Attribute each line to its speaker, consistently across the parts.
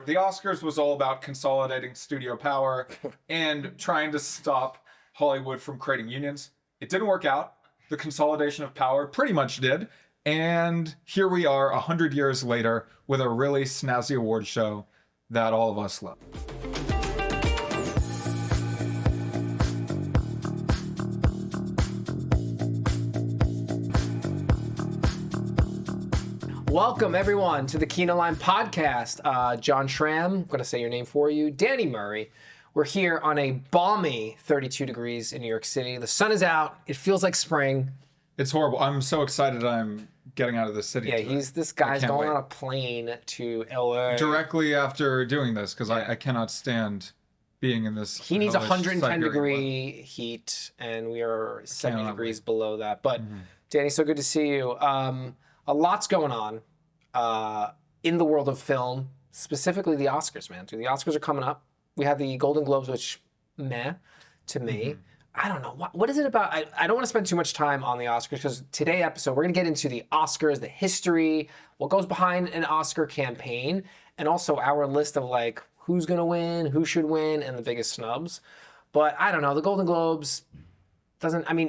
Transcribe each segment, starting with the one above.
Speaker 1: The Oscars was all about consolidating studio power and trying to stop Hollywood from creating unions. It didn't work out. The consolidation of power pretty much did. And here we are 100 years later with a really snazzy award show that all of us love.
Speaker 2: Welcome, everyone, to the Kinolime podcast. John Schramm, I'm going to say your name for you. Danny Murray. We're here on a balmy 32 degrees in New York City. The sun is out. It feels like spring.
Speaker 1: It's horrible. I'm so excited I'm getting out of the city.
Speaker 2: Yeah, this guy's going on a plane to LA.
Speaker 1: Directly after doing this, because I cannot stand being in this.
Speaker 2: He needs 110 degree heat, and we are 70 degrees below that. But Danny, so good to see you. A lot's going on in the world of film, specifically the Oscars, man. The Oscars are coming up. We have the Golden Globes, which, meh, to me. I don't know. What is it about? I don't want to spend too much time on the Oscars because today's episode, we're going to get into the Oscars, the history, what goes behind an Oscar campaign, and also our list of like who's going to win, who should win, and the biggest snubs. But I don't know. The Golden Globes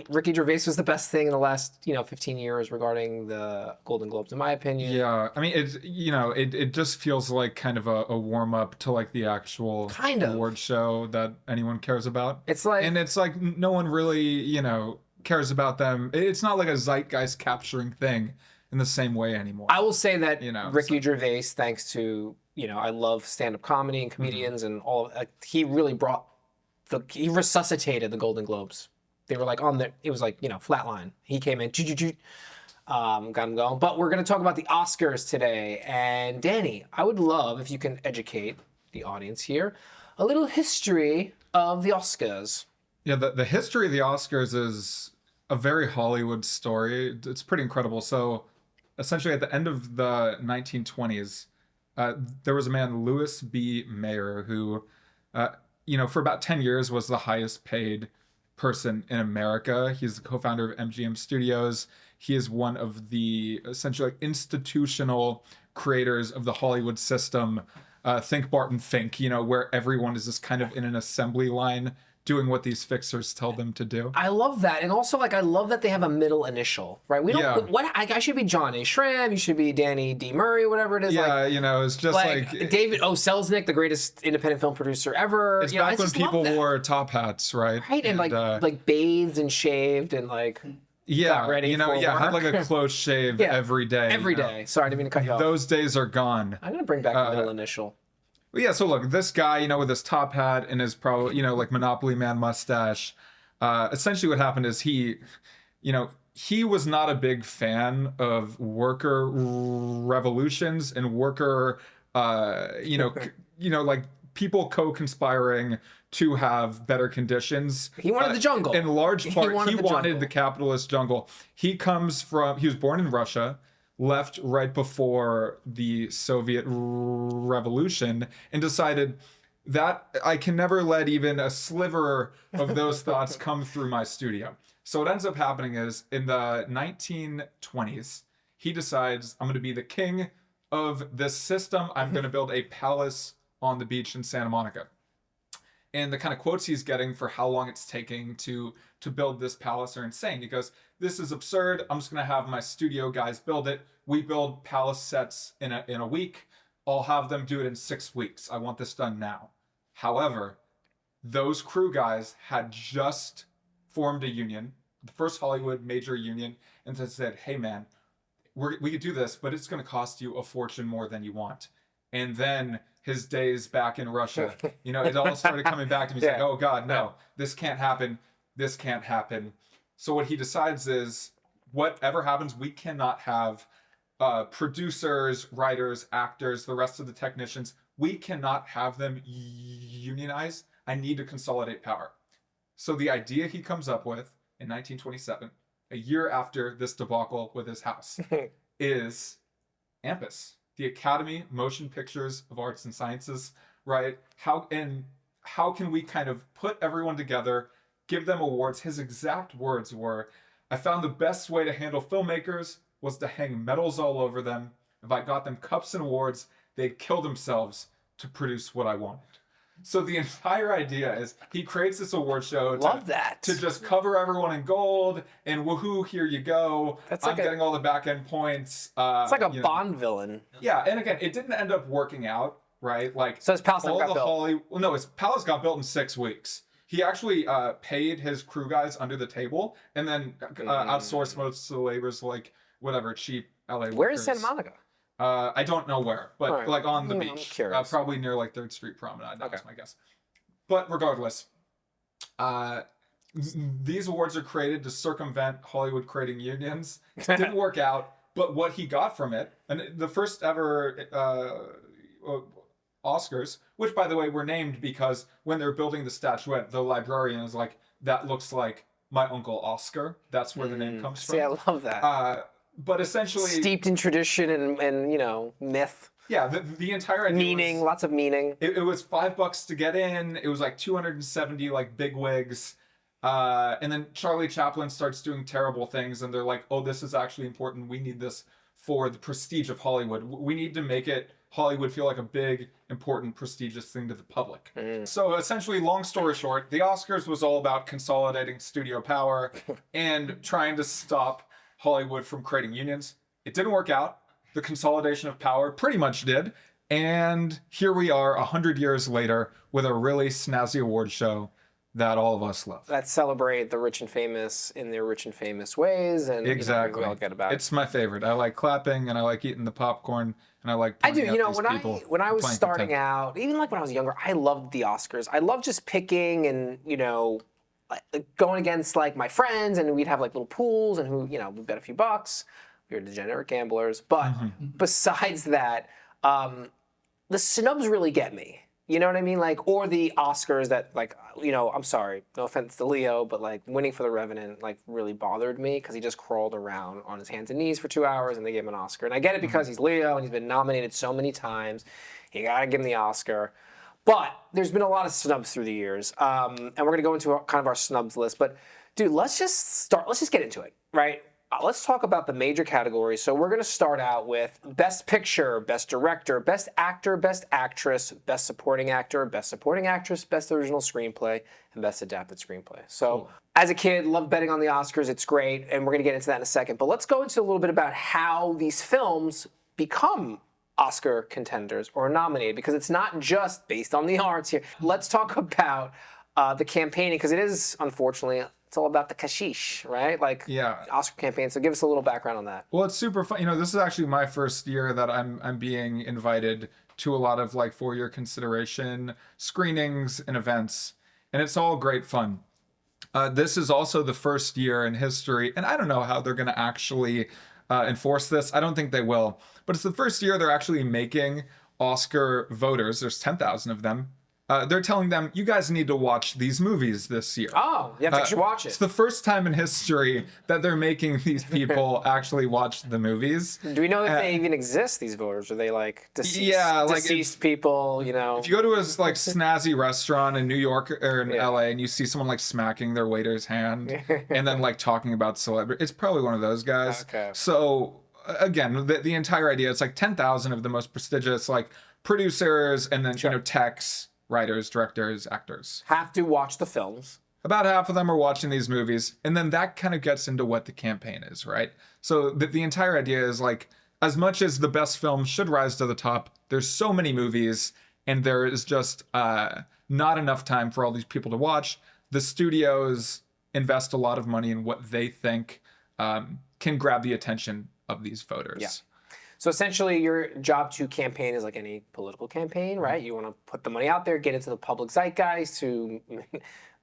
Speaker 2: Ricky Gervais was the best thing in the last, 15 years regarding the Golden Globes, in my opinion.
Speaker 1: Yeah, I mean, it just feels like kind of a warm up to like the actual award show that anyone cares about. It's like no one really, cares about them. It's not like a zeitgeist capturing thing in the same way anymore.
Speaker 2: I will say that Ricky Gervais, thanks to, I love stand-up comedy and comedians and all, he really he resuscitated the Golden Globes. They were like it was like, flatline. He came in, got him going. But we're going to talk about the Oscars today. And Danny, I would love if you can educate the audience here a little history of the Oscars.
Speaker 1: Yeah, the history of the Oscars is a very Hollywood story. It's pretty incredible. So essentially at the end of the 1920s, there was a man, Louis B. Mayer, who, for about 10 years was the highest paid person in America. He's the co-founder of MGM Studios. He is one of the essentially institutional creators of the Hollywood system. Think Barton Fink, where everyone is just kind of in an assembly line doing what these fixers tell them to do.
Speaker 2: I love that. And also, I love that they have a middle initial, right? I should be John A. Schramm, you should be Danny D. Murray, whatever it is.
Speaker 1: Yeah, it's just like
Speaker 2: David O. Selznick, the greatest independent film producer ever.
Speaker 1: It's back when people wore top hats, right?
Speaker 2: Right, and like bathed and shaved and got ready for work.
Speaker 1: Had like a close shave every day.
Speaker 2: Every day. Sorry, I didn't mean to cut you off.
Speaker 1: Those days are gone.
Speaker 2: I'm going to bring back the middle initial.
Speaker 1: Yeah, so look, this guy, with his top hat and his probably, like Monopoly Man mustache, essentially what happened is he was not a big fan of worker revolutions and worker, like people co-conspiring to have better conditions.
Speaker 2: He wanted the jungle.
Speaker 1: In large part, he wanted the capitalist jungle. He was born in Russia, left right before the Soviet Revolution, and decided that I can never let even a sliver of those thoughts come through my studio. So what ends up happening is in the 1920s, he decides, I'm going to be the king of this system. I'm going to build a palace on the beach in Santa Monica. And the kind of quotes he's getting for how long it's taking to build this palace are insane. He goes, this is absurd. I'm just going to have my studio guys build it. We build palace sets in a week. I'll have them do it in 6 weeks. I want this done now. However, those crew guys had just formed a union, the first Hollywood major union, and said, hey man, we could do this, but it's going to cost you a fortune more than you want. And then his days back in Russia, it all started coming back to me. He's like, oh God, no, this can't happen. This can't happen. So what he decides is, whatever happens, we cannot have producers, writers, actors, the rest of the technicians. We cannot have them unionize. I need to consolidate power. So the idea he comes up with in 1927, a year after this debacle with his house, is AMPAS, the Academy Motion Pictures of Arts and Sciences, right? How can we kind of put everyone together, give them awards? His exact words were, I found the best way to handle filmmakers was to hang medals all over them. If I got them cups and awards, they'd kill themselves to produce what I wanted. So the entire idea is he creates this award show to just cover everyone in gold and woohoo, here you go. I'm getting all the back end points.
Speaker 2: It's like a Bond villain.
Speaker 1: Yeah, and again, it didn't end up working out, right? Like,
Speaker 2: so his palace got built.
Speaker 1: No, his palace got built in 6 weeks. He actually paid his crew guys under the table and then outsourced most of the labors, like whatever cheap LA workers.
Speaker 2: Where is Santa Monica?
Speaker 1: I don't know where, but like on the beach, probably near like 3rd Street Promenade. That's my guess. But regardless, these awards are created to circumvent Hollywood creating unions. It didn't work out, but what he got from it, and the first ever Oscars, which by the way were named because when they're building the statuette, the librarian is like, that looks like my uncle Oscar. That's where the name comes from.
Speaker 2: See, I love that.
Speaker 1: But essentially
Speaker 2: steeped in tradition and myth.
Speaker 1: Yeah, the entire idea
Speaker 2: meaning, lots of meaning.
Speaker 1: It was $5 to get in. It was like 270 like big wigs. And then Charlie Chaplin starts doing terrible things and they're like, oh, this is actually important. We need this for the prestige of Hollywood. We need to make it Hollywood feel like a big, important, prestigious thing to the public. So essentially, long story short, the Oscars was all about consolidating studio power and trying to stop Hollywood from creating unions. It didn't work out. The consolidation of power pretty much did. And here we are 100 years later with a really snazzy award show that all of us love.
Speaker 2: That celebrate the rich and famous in their rich and famous ways. And
Speaker 1: exactly.
Speaker 2: We all get about it.
Speaker 1: It's my favorite. I like clapping and I like eating the popcorn and I like pointing out
Speaker 2: when I was starting out, even like when I was younger, I loved the Oscars. I loved just picking and, going against like my friends, and we'd have like little pools and we'd bet a few bucks. We were degenerate gamblers. But besides that, the snubs really get me. You know what I mean? Like, or the Oscars that like, I'm sorry, no offense to Leo, but like winning for The Revenant like really bothered me because he just crawled around on his hands and knees for 2 hours and they gave him an Oscar. And I get it because he's Leo and he's been nominated so many times. You gotta give him the Oscar. But there's been a lot of snubs through the years, and we're gonna go into kind of our snubs list. But dude, let's just get into it, right? Let's talk about the major categories. So we're gonna start out with Best Picture, Best Director, Best Actor, Best Actress, Best Supporting Actor, Best Supporting Actress, Best Original Screenplay, and Best Adapted Screenplay. So as a kid, loved betting on the Oscars. It's great, and we're gonna get into that in a second. But let's go into a little bit about how these films become Oscar contenders or nominated, because it's not just based on the arts here. Let's talk about the campaigning, because it is, unfortunately, it's all about the kashish, right? Like, Oscar campaign. So give us a little background on that.
Speaker 1: Well, it's super fun. This is actually my first year that I'm being invited to a lot of like for-year consideration screenings and events, and it's all great fun. This is also the first year in history, and I don't know how they're going to actually enforce this. I don't think they will. But it's the first year they're actually making Oscar voters, there's 10,000 of them, they're telling them, you guys need to watch these movies this year.
Speaker 2: Oh, you have to actually watch it.
Speaker 1: It's the first time in history that they're making these people actually watch the movies.
Speaker 2: Do we know if they even exist, these voters? Are they like deceased people,
Speaker 1: If you go to a like snazzy restaurant in New York or in LA and you see someone like smacking their waiter's hand and then like talking about celebrity, it's probably one of those guys.
Speaker 2: Okay.
Speaker 1: So again, the entire idea, it's like 10,000 of the most prestigious like producers and then, techs, writers, directors, actors.
Speaker 2: Have to watch the films.
Speaker 1: About half of them are watching these movies. And then that kind of gets into what the campaign is, right? So the entire idea is like, as much as the best film should rise to the top, there's so many movies and there is just not enough time for all these people to watch. The studios invest a lot of money in what they think can grab the attention of these voters.
Speaker 2: Yeah. So essentially, your job to campaign is like any political campaign, right? You want to put the money out there, get into the public zeitgeist, to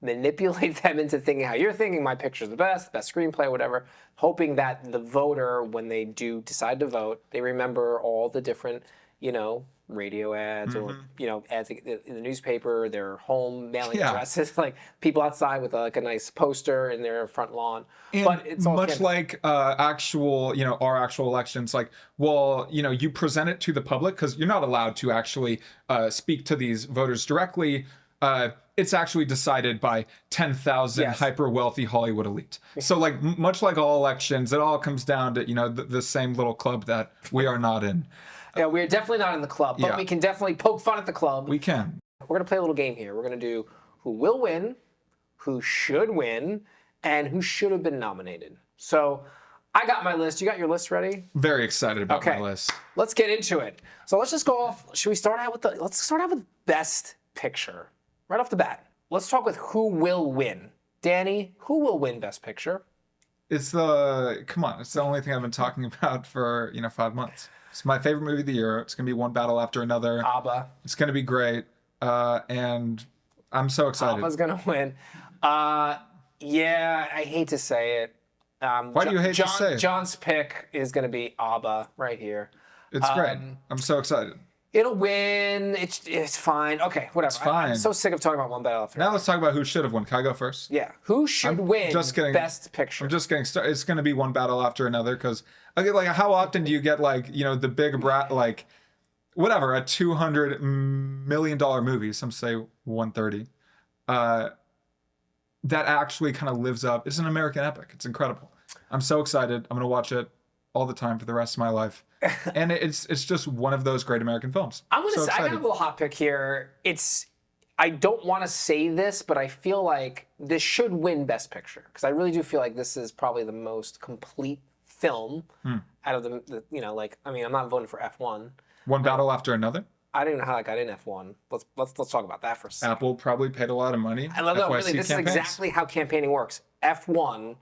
Speaker 2: manipulate them into thinking how you're thinking. My picture's the best screenplay, whatever. Hoping that the voter, when they do decide to vote, they remember all the different, radio ads or ads in the newspaper, their home mailing addresses, like people outside with like a nice poster in their front lawn.
Speaker 1: And but it's all much like actual, our actual elections. Like, well, you present it to the public because you're not allowed to actually speak to these voters directly. It's actually decided by 10,000 hyper wealthy Hollywood elite. So like much like all elections, it all comes down to the same little club that we are not in.
Speaker 2: Yeah, we're definitely not in the club, but we can definitely poke fun at the club.
Speaker 1: We can.
Speaker 2: We're going to play a little game here. We're going to do who will win, who should win, and who should have been nominated. So I got my list. You got your list ready?
Speaker 1: Very excited about my list.
Speaker 2: Let's get into it. So let's just go off. Should we start out with let's start out with Best Picture. Right off the bat. Let's talk with who will win. Danny, who will win Best Picture?
Speaker 1: It's the only thing I've been talking about for, 5 months. It's my favorite movie of the year. It's going to be one battle after another.
Speaker 2: ABBA.
Speaker 1: It's going to be great. And I'm so excited.
Speaker 2: ABBA's going to win. Yeah, I hate to say it.
Speaker 1: Why do you hate to say it?
Speaker 2: John's pick is going to be ABBA right here.
Speaker 1: It's great. I'm so excited.
Speaker 2: It'll win. It's fine. Okay, whatever.
Speaker 1: It's fine.
Speaker 2: I'm so sick of talking about one battle after
Speaker 1: Now let's talk about who should have won. Can I go first?
Speaker 2: Yeah. Who should win Best Picture?
Speaker 1: I'm just getting started. It's going to be one battle after another because, how often do you get, the big brat, whatever, a $200 million movie, some say 130, that actually kind of lives up. It's an American epic. It's incredible. I'm so excited. I'm going to watch it all the time for the rest of my life. And it's just one of those great American films.
Speaker 2: I got a little hot pick here. I don't want to say this, but I feel like this should win Best Picture because I really do feel like this is probably the most complete film out of I'm not voting for F1.
Speaker 1: One battle after another?
Speaker 2: I don't even know how I got in F1. Let's talk about that for a second.
Speaker 1: Apple probably paid a lot of money.
Speaker 2: I love that. Really, this is exactly how campaigning works. F1,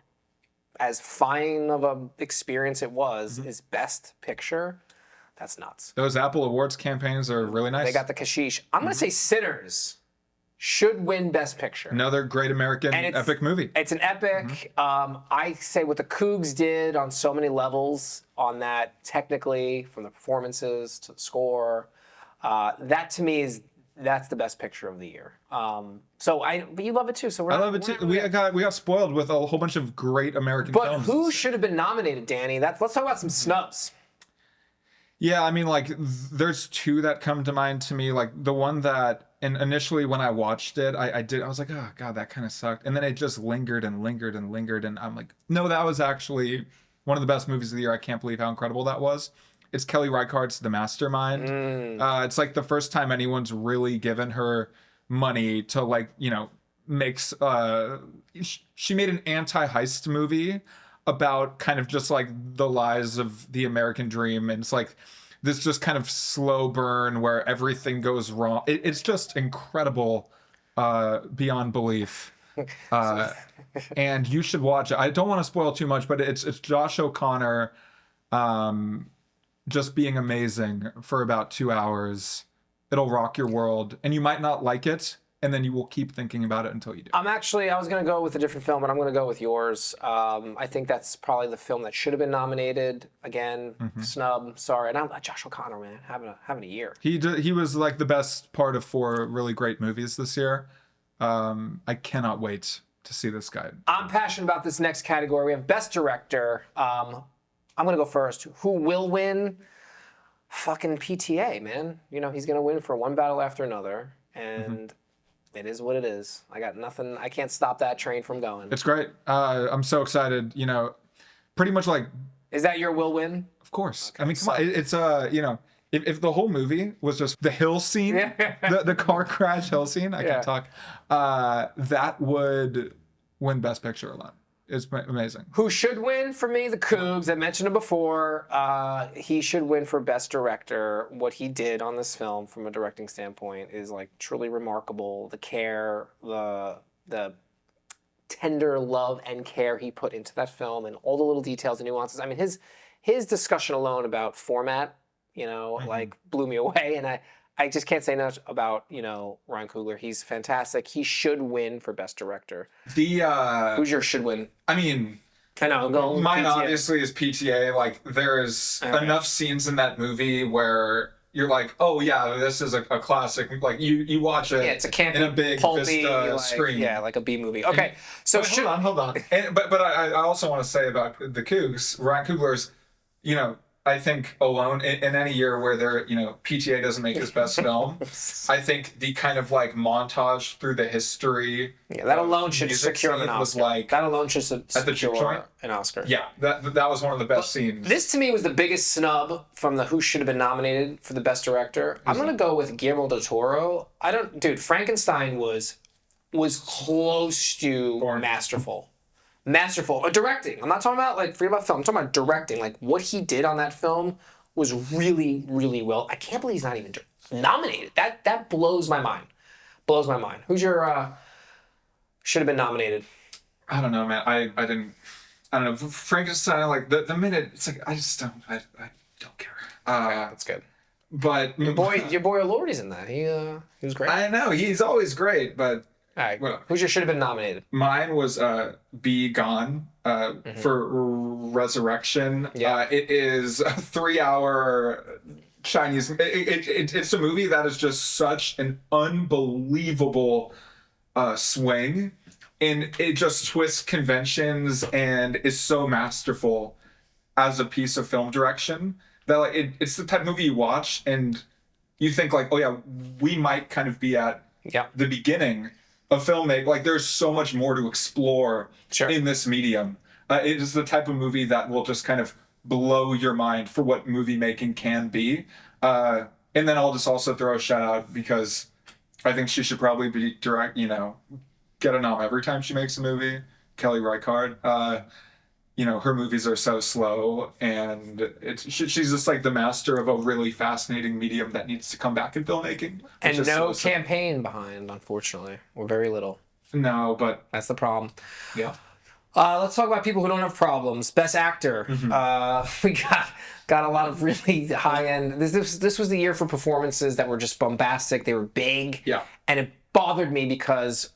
Speaker 2: as fine of an experience it was, is Best Picture. That's nuts.
Speaker 1: Those Apple Awards campaigns are really nice.
Speaker 2: They got the kashish. I'm going to say Sinners should win Best Picture.
Speaker 1: Another great American epic movie.
Speaker 2: It's an epic. I say what the Cougs did on so many levels on that, technically, from the performances to the score. That to me that's the Best Picture of the year. But you love it too. So
Speaker 1: I love it too. We got spoiled with a whole bunch of great American films.
Speaker 2: But who should have been nominated, Danny? Let's talk about some snubs.
Speaker 1: Yeah, there's two that come to mind to me. The one that, and initially when I watched it, I was like, oh God, that kind of sucked. And then it just lingered and lingered and lingered. And I'm like, no, that was actually one of the best movies of the year. I can't believe how incredible that was. It's Kelly Reichardt's The Mastermind. It's the first time anyone's really given her money to makes she made an anti-heist movie about kind of just the lies of the American dream, and it's this just kind of slow burn where everything goes wrong. It's just incredible beyond belief. And you should watch it. I don't want to spoil too much, but it's Josh O'Connor just being amazing for about 2 hours. It'll rock your world, and you might not like it, and then you will keep thinking about it until you do.
Speaker 2: I was going to go with a different film, but I'm going to go with yours. I think that's probably the film that should have been nominated. Again, snub, sorry. And I'm Josh O'Connor, man, having a year.
Speaker 1: He was the best part of 4 really great movies this year. I cannot wait to see this guy.
Speaker 2: I'm passionate about this next category. We have Best Director. I'm going to go first. Who will win? Fucking PTA, man. He's going to win for one battle after another. And it is what it is. I got nothing. I can't stop that train from going.
Speaker 1: It's great. I'm so excited. Pretty much
Speaker 2: Is that your will win?
Speaker 1: Of course. Okay, come on. It's, if the whole movie was just the hill scene, the car crash hill scene, I can talk, that would win Best Picture alone. It's amazing. Who
Speaker 2: should win for me? The Cougs. I mentioned him before. He should win for Best Director. What he did on this film from a directing standpoint is truly remarkable. The care, the tender love and care he put into that film, and all the little details and nuances. His discussion alone about format, blew me away. And I just can't say enough about, Ryan Coogler. He's fantastic. He should win for Best Director. Who's your should win?
Speaker 1: I know. Mine
Speaker 2: PTA.
Speaker 1: Obviously is PTA. There's enough scenes in that movie where you're oh yeah, this is a classic. You watch it.
Speaker 2: Yeah, it's a campy,
Speaker 1: in a big
Speaker 2: pulpy,
Speaker 1: Vista screen.
Speaker 2: Yeah, like a B movie. Okay,
Speaker 1: so hold on. But I also want to say about the Cougs, Ryan Coogler's, I think alone in any year where PTA doesn't make his best film, I think the kind of like montage through the history.
Speaker 2: Yeah, that alone should secure an
Speaker 1: was
Speaker 2: Oscar.
Speaker 1: like
Speaker 2: That alone should secure an Oscar.
Speaker 1: Yeah, that was one of the best scenes.
Speaker 2: This to me was the biggest snub from the who should have been nominated for the best director. I'm gonna go with Guillermo del Toro. Frankenstein was close to masterful. Directing. I'm not talking about like forget about film. I'm talking about directing. Like what he did on that film was really, really well. I can't believe he's not even nominated. That blows my mind. Blows my mind. Who's your should have been nominated?
Speaker 1: I don't know, man. I don't know. Frankenstein, like the minute it's like I don't care.
Speaker 2: That's good.
Speaker 1: But
Speaker 2: your boy Lordy's in that. He was great.
Speaker 1: I know he's always great, but.
Speaker 2: All right. Who should have been nominated?
Speaker 1: Mine was Be Gone for Resurrection.
Speaker 2: Yeah.
Speaker 1: It is a 3-hour Chinese. It's a movie that is just such an unbelievable swing, and it just twists conventions and is so masterful as a piece of film direction that like it's the type of movie you watch and you think like, oh yeah, we might kind of be at the beginning of filmmaking. Like there's so much more to explore in this medium. It is the type of movie that will just kind of blow your mind for what movie making can be. And then I'll just also throw a shout out because I think she should probably be get a nom every time she makes a movie. Kelly Reichardt. Her movies are so slow, and she's just like the master of a really fascinating medium that needs to come back in filmmaking.
Speaker 2: And no campaign behind, unfortunately, or very little.
Speaker 1: No, but
Speaker 2: that's the problem.
Speaker 1: Yeah.
Speaker 2: Let's talk about people who don't have problems. Best actor. We got a lot of really high end. This was the year for performances that were just bombastic. They were big.
Speaker 1: Yeah.
Speaker 2: And it bothered me because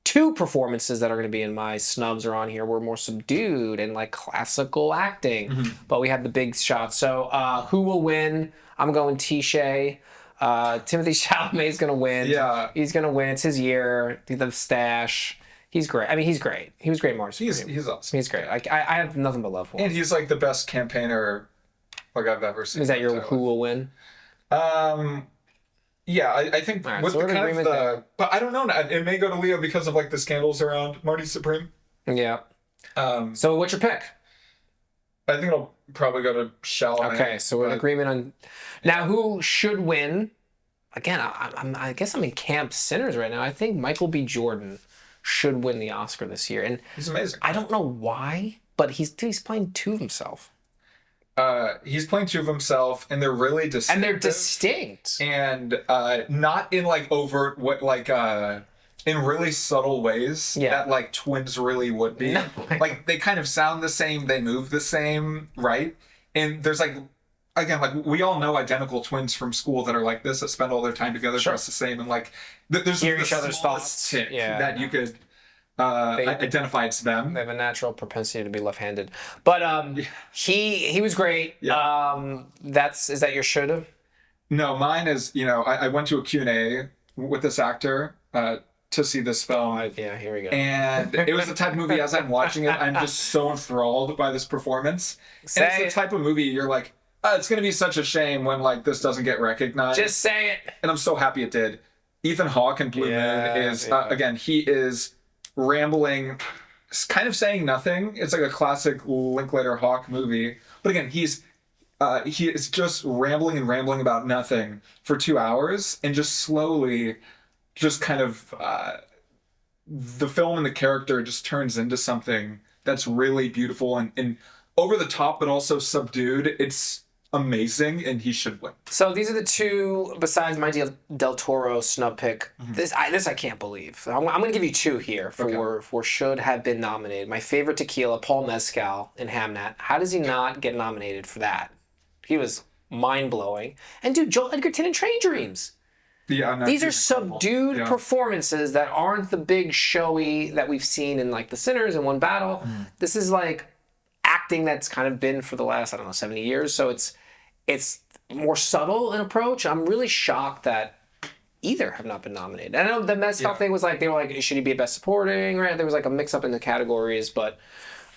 Speaker 2: 2 performances that are going to be in my snubs are on here were more subdued and like classical acting, but we had the big shots. So who will win? I'm going Tisha. Timothy Chalamet's going to win.
Speaker 1: Yeah.
Speaker 2: He's going to win. It's his year. The stash. He's great. I mean, he's great. He was great, Marty Supreme.
Speaker 1: He's awesome.
Speaker 2: He's great. I have nothing but love for him.
Speaker 1: And he's like the best campaigner like I've ever seen.
Speaker 2: Is that your who will win?
Speaker 1: Yeah, I think
Speaker 2: right,
Speaker 1: with
Speaker 2: so
Speaker 1: the kind of the, but I don't know. It may go to Leo because of like the scandals around Marty Supreme.
Speaker 2: Yeah. So what's your pick?
Speaker 1: I think it'll probably go to Chalamet.
Speaker 2: Okay, so we're in agreement on. Now, who should win? Again, I guess I'm in Camp Sinners right now. I think Michael B. Jordan should win the Oscar this year, and
Speaker 1: he's amazing.
Speaker 2: I don't know why, but he's playing 2 of himself.
Speaker 1: He's playing 2 of himself, and they're really distinct.
Speaker 2: And they're distinct.
Speaker 1: And not in like overt, in really subtle ways that like twins really would be. No. Like they kind of sound the same, they move the same, right? And there's like, again, like we all know identical twins from school that are like this, that spend all their time together, dressed the same, and like there's
Speaker 2: hear each other's thoughts.
Speaker 1: That you could identify it's them.
Speaker 2: They have a natural propensity to be left-handed, but he was great.
Speaker 1: Yeah.
Speaker 2: Is that your shoulda?
Speaker 1: No, mine is I went to a Q&A with this actor to see this film.
Speaker 2: Yeah, here we go.
Speaker 1: And it was the type of movie as I'm watching it, I'm just so enthralled by this performance. And it's the type of movie you're like, it's gonna be such a shame when like this doesn't get recognized.
Speaker 2: Just say it.
Speaker 1: And I'm so happy it did. Ethan Hawke in Blue Moon is again, he is rambling, kind of saying nothing. It's like a classic Linklater Hawke movie. But again, he is just rambling about nothing for 2 hours, and just slowly, just kind of the film and the character just turns into something that's really beautiful and over the top, but also subdued. It's amazing, and he should win.
Speaker 2: So these are the 2 besides my Del Toro snub pick. This I can't believe. I'm going to give you 2 here for should have been nominated. My favorite tequila, Paul Mezcal in Hamnet. How does he not get nominated for that? He was mind blowing. And dude, Joel Edgerton in Train Dreams.
Speaker 1: Yeah,
Speaker 2: these are subdued performances that aren't the big showy that we've seen in like The Sinners and One Battle. This is like acting that's kind of been for the last 70 years. So it's more subtle in approach. I'm really shocked that either have not been nominated. And I know the Mezcal thing was like, they were like, should he be a best supporting, right? There was like a mix up in the categories, but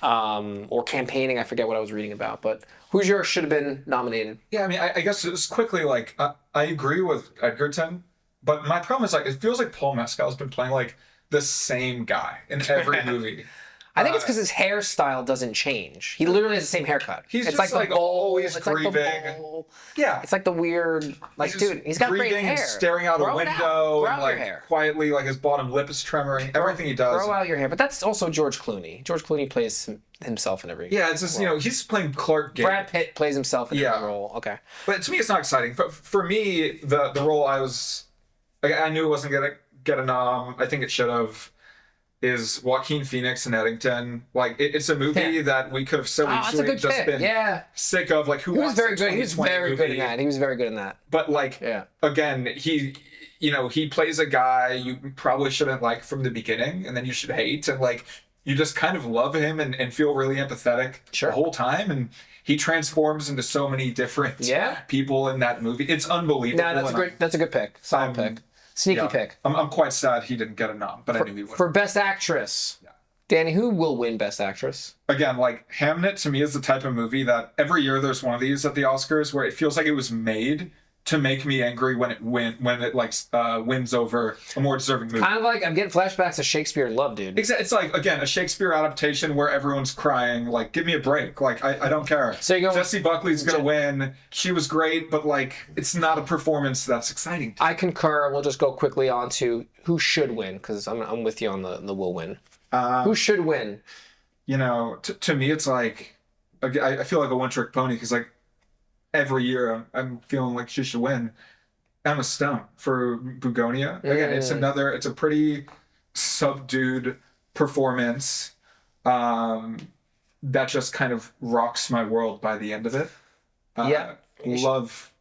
Speaker 2: or campaigning. I forget what I was reading about, but who's your should have been nominated?
Speaker 1: Yeah, I mean, I guess just quickly, like, I agree with Edgerton, but my problem is, like, it feels like Paul Mescal's been playing, like, the same guy in every movie.
Speaker 2: I think it's because his hairstyle doesn't change. He literally has the same haircut.
Speaker 1: He's
Speaker 2: it's
Speaker 1: just, like always grieving.
Speaker 2: Yeah. It's like the weird, like, dude, he's got great hair.
Speaker 1: And staring out a window and, like,
Speaker 2: hair.
Speaker 1: quietly, like, his bottom lip is tremoring. Everything he does.
Speaker 2: Grow out your hair. But that's also George Clooney. George Clooney plays himself in every
Speaker 1: Yeah, it's just, role. He's playing Clark Gable.
Speaker 2: Brad Pitt plays himself in every role. Okay.
Speaker 1: But to me, it's not exciting. For me, the role I knew it wasn't going to get a nom. I think it should have. Is Joaquin Phoenix and Eddington. Like, it's a movie that we could have so easily just been sick of. Like, who wants
Speaker 2: very good. He was very good in that. He was very good in that.
Speaker 1: But, like, again, he plays a guy you probably shouldn't like from the beginning, and then you should hate. And, like, you just kind of love him and feel really empathetic the whole time. And he transforms into so many different people in that movie. It's unbelievable.
Speaker 2: No, that's a good pick. Solid pick. Sneaky pick.
Speaker 1: I'm quite sad he didn't get a nom, but I knew he would.
Speaker 2: For Best Actress. Yeah. Danny, who will win Best Actress?
Speaker 1: Again, like, Hamnet to me is the type of movie that every year there's one of these at the Oscars where it feels like it was made to make me angry when it wins over a more deserving movie.
Speaker 2: Kind of like I'm getting flashbacks to Shakespeare in Love, dude.
Speaker 1: Exactly. It's like, again, a Shakespeare adaptation where everyone's crying. Like, give me a break. Like, I don't care. So you go. Jessie Buckley's gonna win. She was great, but, like, it's not a performance that's exciting.
Speaker 2: I concur. We'll just go quickly on to who should win, because I'm with you on the will win. Who should win?
Speaker 1: To me, it's like, I feel like a one-trick pony, because, like, every year I'm feeling like she should win. Emma Stone for Bugonia. Again, it's a pretty subdued performance that just kind of rocks my world by the end of it. Love.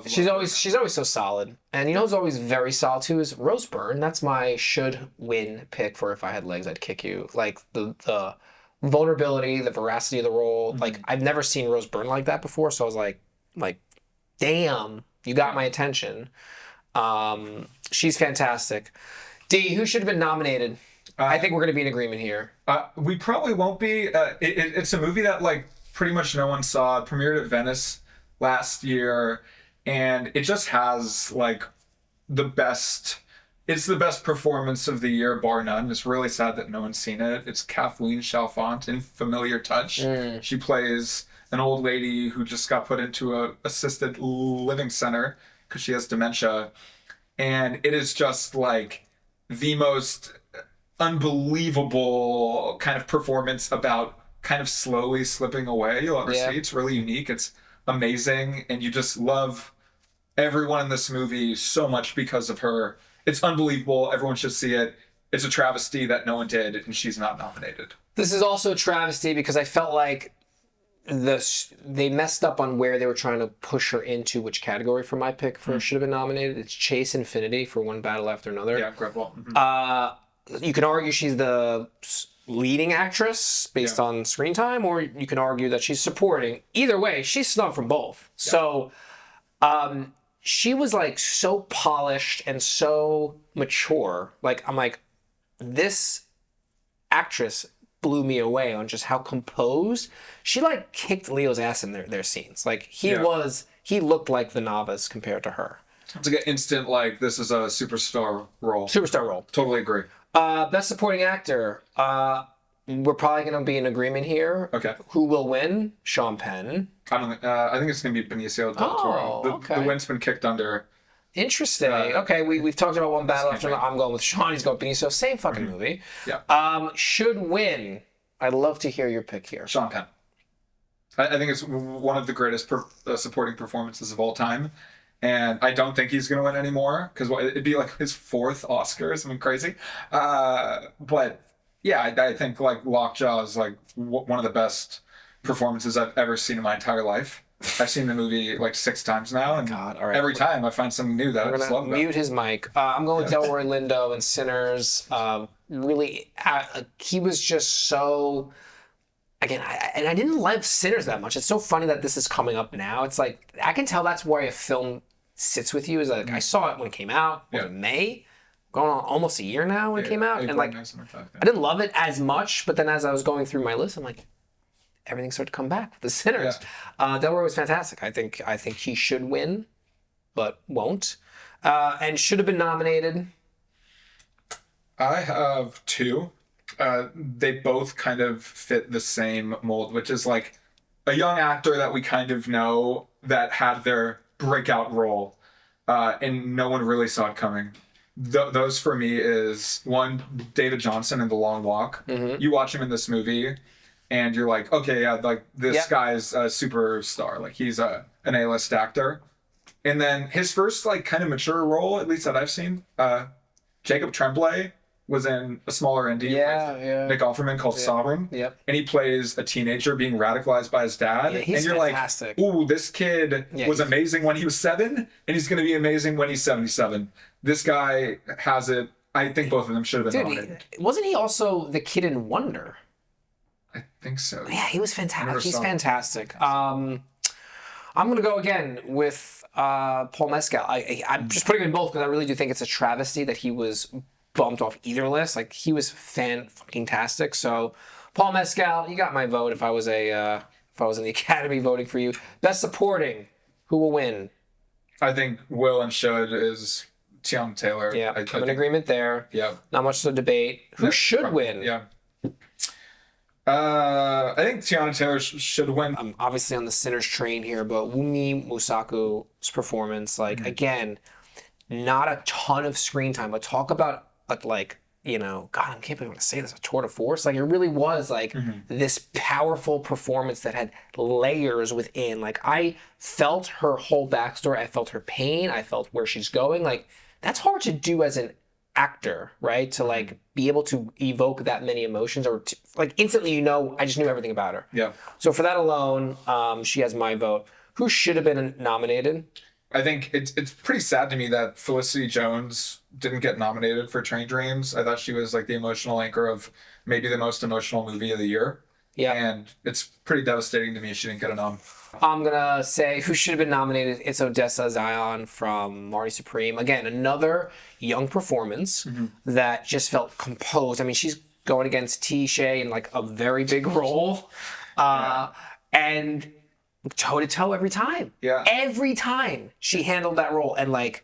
Speaker 2: She's always so solid. And you know who's always very solid too is Rose Byrne. That's my should win pick for If I Had Legs I'd Kick You. Like the vulnerability, the veracity of the role. Mm-hmm. Like, I've never seen Rose Byrne like that before, so I was like, damn, you got my attention. She's fantastic. D, who should have been nominated? I think we're going to be in agreement here.
Speaker 1: We probably won't be. It's a movie that, like, pretty much no one saw. It premiered at Venice last year, and it just has, like, it's the best performance of the year, bar none. It's really sad that no one's seen it. It's Kathleen Chalfant in Familiar Touch. She plays an old lady who just got put into a assisted living center because she has dementia. And it is just, like, the most unbelievable kind of performance about kind of slowly slipping away. You'll ever see. It's really unique. It's amazing. And you just love everyone in this movie so much because of her. It's unbelievable. Everyone should see it. It's a travesty that no one did, and she's not nominated.
Speaker 2: This is also a travesty because I felt like they messed up on where they were trying to push her into which category for my pick for should have been nominated. It's Chase Infinity for One Battle After Another.
Speaker 1: Yeah, incredible. Mm-hmm.
Speaker 2: You can argue she's the leading actress based on screen time, or you can argue that she's supporting. Either way, she's snubbed from both. Yeah. So she was, like, so polished and so mature. Like, I'm like, this actress blew me away on just how composed she, like, kicked Leo's ass in their scenes. Like, he looked like the novice compared to her.
Speaker 1: It's like an instant, like, this is a superstar role. Totally agree.
Speaker 2: Best supporting actor. We're probably going to be in agreement here.
Speaker 1: Okay.
Speaker 2: Who will win? Sean Penn.
Speaker 1: I think it's going to be Benicio del Toro. The wind's been kicked under.
Speaker 2: Interesting. Okay, we've talked about One Battle After Another. I'm going with Sean. He's going Benicio. Same fucking movie.
Speaker 1: Yeah.
Speaker 2: Should win. I'd love to hear your pick here.
Speaker 1: Sean Penn. I think it's one of the greatest supporting performances of all time. And I don't think he's going to win anymore because it'd be like his 4th Oscars. I mean, crazy. But yeah, I think, like, Lockjaw is, like, one of the best performances I've ever seen in my entire life. I've seen the movie, like, 6 times now, and every time I find something new that I just love about it.
Speaker 2: Mute his mic. I'm going with Delroy Lindo and Sinners. Really, he was just so... Again, I didn't love Sinners that much. It's so funny that this is coming up now. It's like, I can tell that's where a film sits with you. Is like, I saw it when it came out. Was it May? Going on almost a year now when it came out. And, like, I didn't love it as much, but then as I was going through my list, I'm like, everything started to come back with the Sinners. Delroy was fantastic. I think he should win, but won't. And should have been nominated.
Speaker 1: I have two. They both kind of fit the same mold, which is like a young actor that we kind of know that had their breakout role, and no one really saw it coming. Those for me is one, David Johnson in The Long Walk.
Speaker 2: Mm-hmm.
Speaker 1: You watch him in this movie, and you're like, okay, yeah, like this guy's a superstar. Like he's an A-list actor. And then his first like kind of mature role, at least that I've seen, Jacob Tremblay was in a smaller indie with Nick Offerman called Sovereign.
Speaker 2: Yep.
Speaker 1: And he plays a teenager being radicalized by his dad.
Speaker 2: Yeah, he's
Speaker 1: and you're
Speaker 2: fantastic.
Speaker 1: like, ooh, this kid was amazing when he was 7, and he's going to be amazing when he's 77. This guy has it. I think both of them should have been nominated.
Speaker 2: Wasn't he also the kid in Wonder?
Speaker 1: I think so.
Speaker 2: Yeah, he was fantastic. He's fantastic. I'm going to go again with Paul Mescal. I'm just putting him in both because I really do think it's a travesty that he was bumped off either list. Like, he was fan-fucking-tastic. So, Paul Mescal, you got my vote if I was in the Academy voting for you. Best Supporting, who will win?
Speaker 1: I think will and should is Tiana Taylor.
Speaker 2: Yeah, I'm in agreement there.
Speaker 1: Yeah.
Speaker 2: Not much to debate. Who should win?
Speaker 1: Yeah. I think Tiana Taylor should win.
Speaker 2: I'm obviously on the Sinners train here, but Wunmi Musaku's performance, like, again, not a ton of screen time, but talk about, like, you know, God, I can't believe I'm going to say this, a tour de force. Like, it really was, like, this powerful performance that had layers within. Like, I felt her whole backstory. I felt her pain. I felt where she's going. Like, that's hard to do as an actor, right? To, like, be able to evoke that many emotions, or to, like, instantly, you know, I just knew everything about her.
Speaker 1: Yeah.
Speaker 2: So for that alone, she has my vote. Who should have been nominated?
Speaker 1: I think it's pretty sad to me that Felicity Jones didn't get nominated for Train Dreams. I thought she was like the emotional anchor of maybe the most emotional movie of the year.
Speaker 2: Yeah.
Speaker 1: And it's pretty devastating to me she didn't get a nom.
Speaker 2: I'm going to say who should have been nominated. It's Odessa Zion from Marty Supreme. Again, another young performance that just felt composed. I mean, she's going against T. Shea in like a very big role. And toe-to-toe every time.
Speaker 1: Yeah.
Speaker 2: Every time she handled that role. And, like,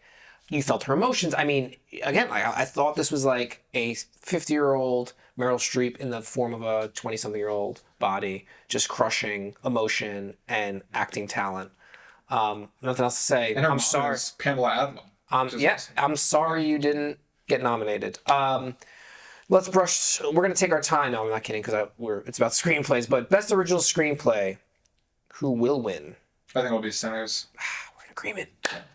Speaker 2: you felt her emotions. I mean, again, I thought this was, like, a 50-year-old Meryl Streep in the form of a 20-something-year-old body, just crushing emotion and acting talent. Nothing else to say.
Speaker 1: And her
Speaker 2: I'm
Speaker 1: mom
Speaker 2: sorry.
Speaker 1: is Pamela Adlon.
Speaker 2: I'm sorry you didn't get nominated. Let's brush. We're going to take our time. No, I'm not kidding, because it's about screenplays. But Best Original Screenplay. Who will win?
Speaker 1: I think it'll be Sinners.
Speaker 2: We're in agreement.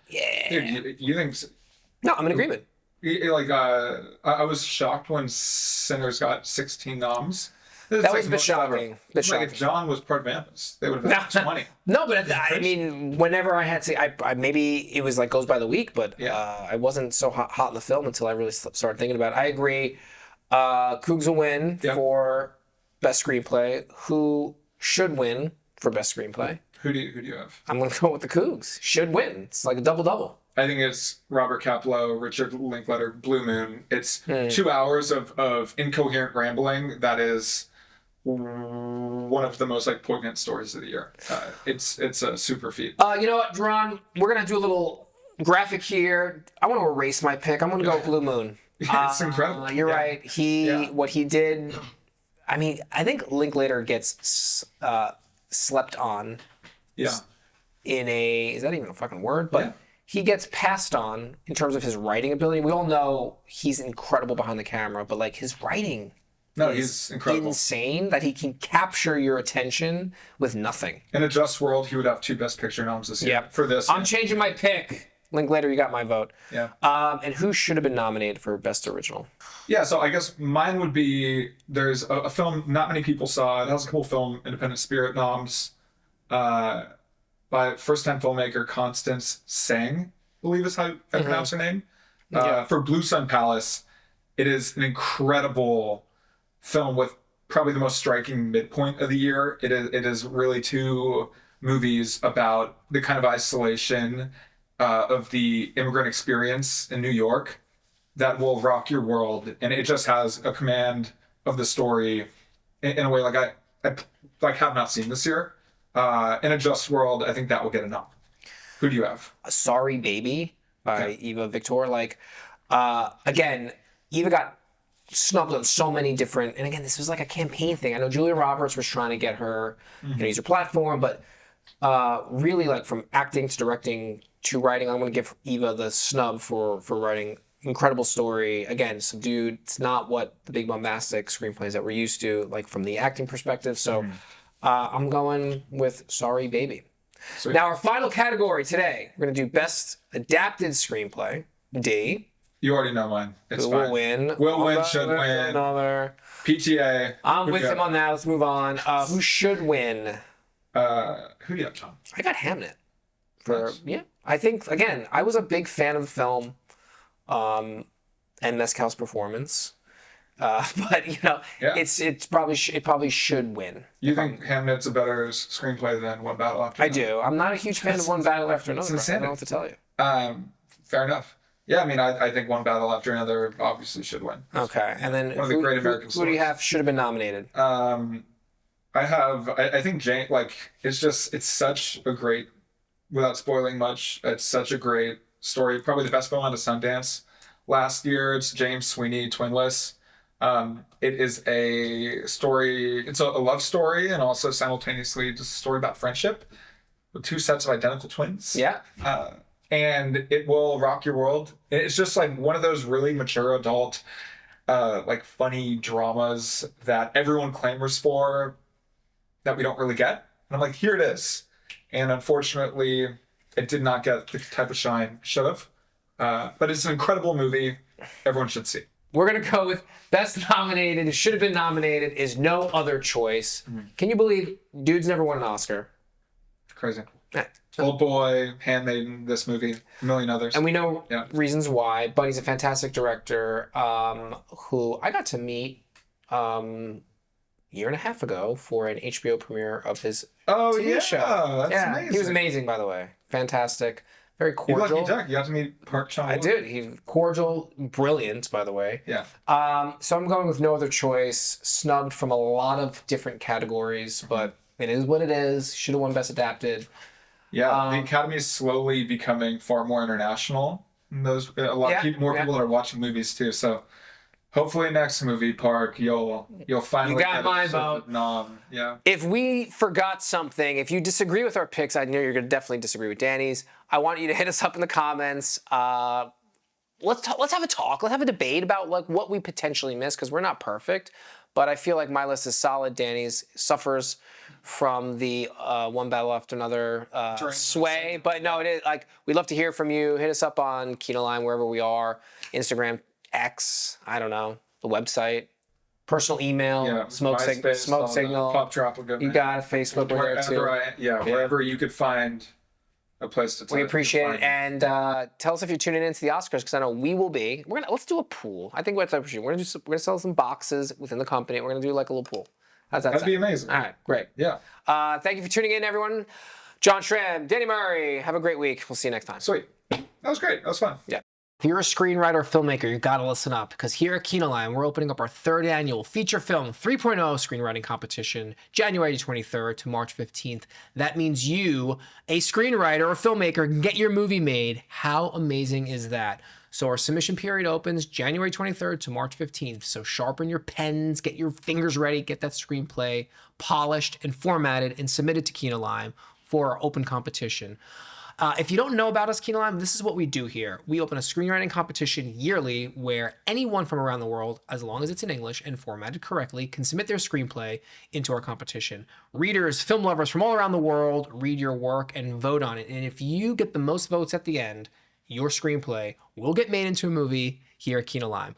Speaker 2: Yeah.
Speaker 1: Dude, you think?
Speaker 2: No, I'm in agreement.
Speaker 1: Like, I was shocked when Sinners got 16 noms.
Speaker 2: That was a bit shocking.
Speaker 1: Like, if John was part of Ampus, they would have had 20.
Speaker 2: No, but I mean, whenever I had to, I maybe it was like goes by the week, but I wasn't so hot in the film until I really started thinking about it. I agree. Cougs will win for Best Screenplay. Who should win for Best Screenplay?
Speaker 1: Who do you have?
Speaker 2: I'm going to go with the Cougs. Should win. It's like a double-double.
Speaker 1: I think it's Robert Kaplow, Richard Linklater, Blue Moon. It's 2 hours of incoherent rambling that is one of the most like poignant stories of the year. It's a super feat.
Speaker 2: You know what, Duran? We're going to do a little graphic here. I want to erase my pick. I'm going to go with Blue Moon.
Speaker 1: It's incredible.
Speaker 2: You're right. What he did, I mean, I think Linklater gets slept on.
Speaker 1: Yeah.
Speaker 2: Is that even a fucking word? But he gets passed on in terms of his writing ability. We all know he's incredible behind the camera, but like his writing
Speaker 1: he's incredible.
Speaker 2: Insane that he can capture your attention with nothing.
Speaker 1: In a just world, he would have 2 Best Picture noms this year for this.
Speaker 2: I'm changing my pick. Linklater, you got my vote.
Speaker 1: Yeah.
Speaker 2: And who should have been nominated for Best Original?
Speaker 1: Yeah, so I guess mine would be, there's a film not many people saw. It has a cool film, Independent Spirit noms, by first-time filmmaker Constance Sang, I believe is how I pronounce her name. For Blue Sun Palace. It is an incredible film with probably the most striking midpoint of the year. It is really 2 movies about the kind of isolation of the immigrant experience in New York that will rock your world. And it just has a command of the story in a way like I have not seen this year. In a Just World, I think that will get a nom. Who do you have?
Speaker 2: Sorry Baby by Eva Victor. Like, again, Eva got snubbed on so many different, and again, this was like a campaign thing. I know Julia Roberts was trying to get her, use her platform, but really, like, from acting to directing to writing, I'm going to give Eva the snub for writing incredible story. Again, subdued. It's not what the big bombastic screenplays that we're used to, like, from the acting perspective. So I'm going with Sorry Baby. Sweet. Now, our final category today, we're going to do Best Adapted Screenplay. D.
Speaker 1: You already know mine. It's
Speaker 2: Who
Speaker 1: fine.
Speaker 2: will win?
Speaker 1: Will win, should win.
Speaker 2: Another.
Speaker 1: PTA.
Speaker 2: I'm with him on that. Let's move on. Who should win?
Speaker 1: Who do you have, Tom?
Speaker 2: I got Hamnet. Yeah. I think, again, I was a big fan of the film and Mescal's performance. But it probably should win.
Speaker 1: You think Hamnet's a better screenplay than One Battle After Another?
Speaker 2: I do. I'm not a huge fan of One Battle After Another. I don't know what to tell you.
Speaker 1: Fair enough. Yeah, I mean, I think One Battle After Another obviously should win.
Speaker 2: Okay, and then
Speaker 1: one of the great American
Speaker 2: who do you have should have been nominated?
Speaker 1: I think Jane. Like, it's such a great, without spoiling much, it's such a great story. Probably the best film out of Sundance last year. It's James Sweeney, Twinless. It is a story. It's a love story and also simultaneously just a story about friendship with two sets of identical twins.
Speaker 2: Yeah.
Speaker 1: And it will rock your world. It's just like one of those really mature adult, like funny dramas that everyone clamors for that we don't really get. And I'm like, here it is. And unfortunately, it did not get the type of shine it should have. But it's an incredible movie. Everyone should see.
Speaker 2: We're going to go with best nominated, should have been nominated, is No Other Choice. Can you believe dude's never won an Oscar?
Speaker 1: Crazy. Old Boy, Handmaiden, this movie, a million others.
Speaker 2: And we know reasons why, but he's a fantastic director who I got to meet a year and a half ago for an HBO premiere of his TV show.
Speaker 1: That's amazing.
Speaker 2: He was amazing, by the way. Fantastic. Very cordial.
Speaker 1: You're lucky duck. You got to meet Park Chan-wook.
Speaker 2: I did. He's cordial, brilliant, by the way.
Speaker 1: Yeah.
Speaker 2: So I'm going with No Other Choice. Snubbed from a lot of different categories, but it is what it is. Should have won Best Adapted.
Speaker 1: Yeah, the Academy is slowly becoming far more international. There's a lot of people that are watching movies too. So hopefully next movie, Park, you'll finally
Speaker 2: get my vote.
Speaker 1: Nom. Yeah.
Speaker 2: If we forgot something, if you disagree with our picks, I know you're going to definitely disagree with Danny's. I want you to hit us up in the comments. Let's have a talk. Let's have a debate about like what we potentially missed because we're not perfect. But I feel like my list is solid. Danny's suffers from the One Battle After Another sway. But no, it is like we'd love to hear from you. Hit us up on Kinolime, wherever we are. Instagram, X, I don't know, the website, personal email, Smoke Signal.
Speaker 1: Pop Drop will go.
Speaker 2: You got Facebook, we're there too.
Speaker 1: Wherever you could find a place to.
Speaker 2: We appreciate it, and tell us if you're tuning into the Oscars because I know we will be. Let's do a pool. I think we're gonna sell some boxes within the company. We're gonna do like a little pool. How's that?
Speaker 1: That'd be amazing.
Speaker 2: All right, great.
Speaker 1: Yeah.
Speaker 2: Thank you for tuning in, everyone. John Schramm, Danny Murray. Have a great week. We'll see you next time.
Speaker 1: Sweet. That was great. That was fun.
Speaker 2: Yeah. If you're a screenwriter or filmmaker, you've got to listen up because here at Kinolime, we're opening up our third annual Feature Film 3.0 screenwriting competition, January 23rd to March 15th. That means you, a screenwriter or filmmaker, can get your movie made. How amazing is that? So our submission period opens January 23rd to March 15th. So sharpen your pens, get your fingers ready, get that screenplay polished and formatted and submitted to Kinolime for our open competition. If you don't know about us, Kinolime, this is what we do here. We open a screenwriting competition yearly where anyone from around the world, as long as it's in English and formatted correctly, can submit their screenplay into our competition. Readers, film lovers from all around the world read your work and vote on it. And if you get the most votes at the end, your screenplay will get made into a movie here at Kinolime.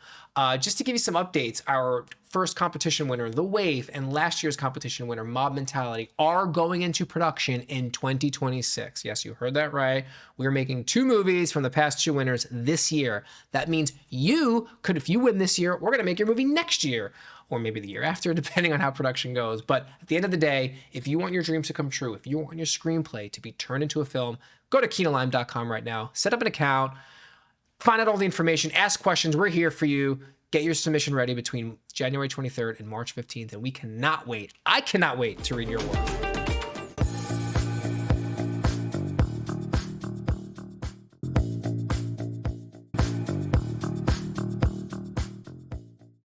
Speaker 2: Just to give you some updates, our first competition winner, The Wave, and last year's competition winner, Mob Mentality, are going into production in 2026. Yes, you heard that right. We're making 2 movies from the past 2 winners this year. That means you could, if you win this year, we're going to make your movie next year, or maybe the year after, depending on how production goes. But at the end of the day, if you want your dreams to come true, if you want your screenplay to be turned into a film, go to kinolime.com right now, set up an account, find out all the information, ask questions. We're here for you. Get your submission ready between January 23rd and March 15th, and we cannot wait. I cannot wait to read your work.